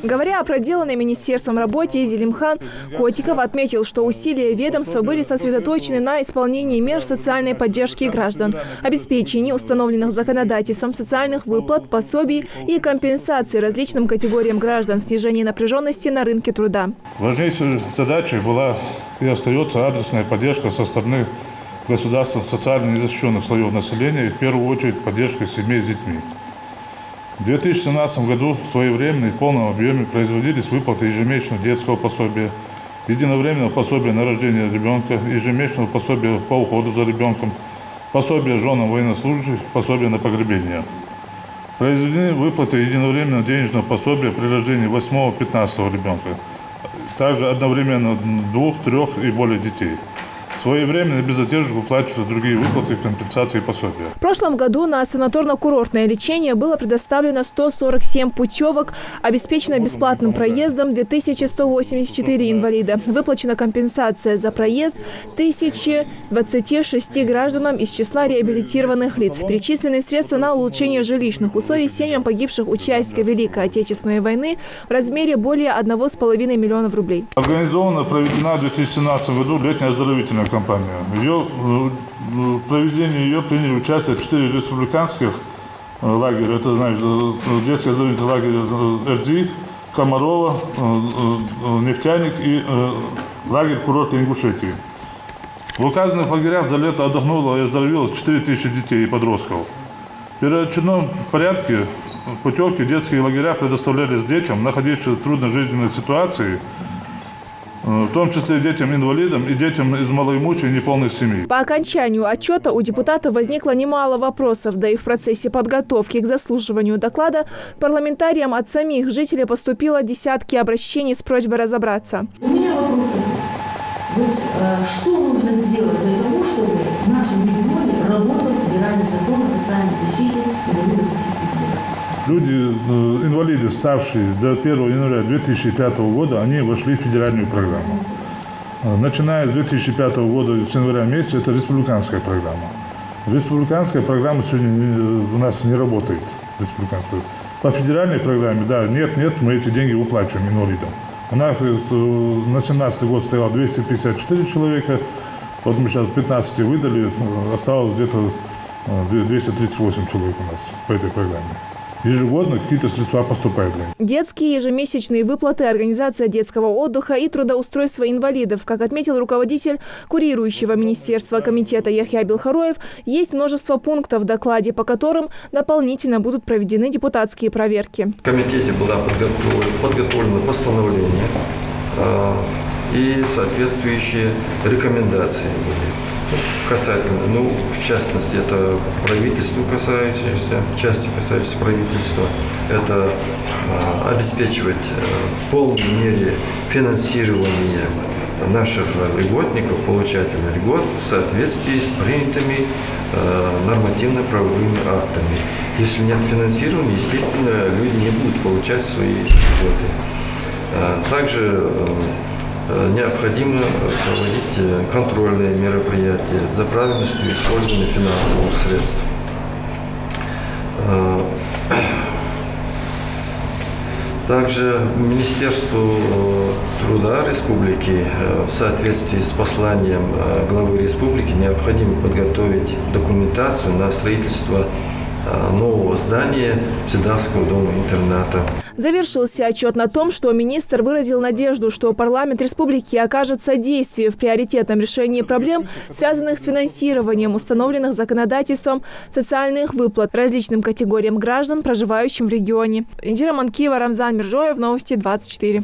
Говоря о проделанной министерством работе, Зелимхан Котиков отметил, что усилия ведомства были сосредоточены на исполнении мер социальной поддержки граждан, обеспечении установленных законодательством социальных выплат, пособий и компенсации различным категориям граждан, снижении напряженности на рынке труда. Важнейшей задачей была и остается адресная поддержка со стороны государства социально незащищенных слоев населения, и в первую очередь поддержка семей с детьми. В 2017 году своевременно и в полном объеме производились выплаты ежемесячного детского пособия, единовременного пособия на рождение ребенка, ежемесячного пособия по уходу за ребенком, пособия женам военнослужащих, пособия на погребение. Произведены выплаты единовременного денежного пособия при рождении 8-15 ребенка, также одновременно 2, 3 и более детей. Своевременно и без задержек выплачиваются другие выплаты, компенсации и пособия. В прошлом году на санаторно-курортное лечение было предоставлено 147 путевок, обеспечено бесплатным проездом 2184 инвалида. Выплачена компенсация за проезд 1026 гражданам из числа реабилитированных лиц. Перечислены средства на улучшение жилищных условий семьям погибших участников Великой Отечественной войны в размере более 1,5 миллиона рублей. Организована, проведена в 2017 году летняя оздоровительная кампания. В проведении ее приняли участие 4 республиканских лагеря. Это, значит, детский оздоровительный лагерь Эрди, Комарова, Нефтяник и лагерь курорта Ингушетии. В указанных лагерях за лето отдохнуло и оздоровилось 4000 детей и подростков. В первоочередном порядке путевки в детские лагеря предоставлялись детям, находящимся в трудной жизненной ситуации, в том числе детям-инвалидам и детям из малоимущих и неполных семей. По окончанию отчета у депутатов возникло немало вопросов, да и в процессе подготовки к заслушиванию доклада к парламентариям от самих жителей поступило десятки обращений с просьбой разобраться. У меня вопрос. Что нужно сделать для того, чтобы в нашем регионе работал федеральный закон о социальной защите инвалидов Российской Федерации? Люди, инвалиды, ставшие до 1 января 2005 года, они вошли в федеральную программу. Начиная с 2005 года, с января месяца, это республиканская программа. Республиканская программа сегодня у нас не работает. По федеральной программе, да, нет, мы эти деньги выплачиваем инвалидам. У нас на 2017 год стояло 254 человека, вот мы сейчас 15 выдали, осталось где-то 238 человек у нас по этой программе. Ежегодно какие-то средства поступают. Детские ежемесячные выплаты, организация детского отдыха и трудоустройство инвалидов. Как отметил руководитель курирующего министерства комитета Яхья Белхароев, есть множество пунктов в докладе, по которым дополнительно будут проведены депутатские проверки. В комитете было подготовлено постановление и соответствующие рекомендации касательно, в частности, это правительству касающееся, части касающейся правительства, это обеспечивать в полной мере финансирование наших льготников, получателей льгот в соответствии с принятыми нормативно-правовыми актами. Если нет финансирования, естественно, люди не будут получать свои льготы. Также необходимо проводить контрольные мероприятия за правильностью использования финансовых средств. Также Министерству труда республики в соответствии с посланием главы республики необходимо подготовить документацию на строительство нового здания Псидарского дома-интерната. Завершился отчет на том, что министр выразил надежду, что парламент республики окажет содействие в приоритетном решении проблем, связанных с финансированием установленных законодательством социальных выплат различным категориям граждан, проживающим в регионе. Индира Манкиева, Рамзан Миржоев, Новости 24.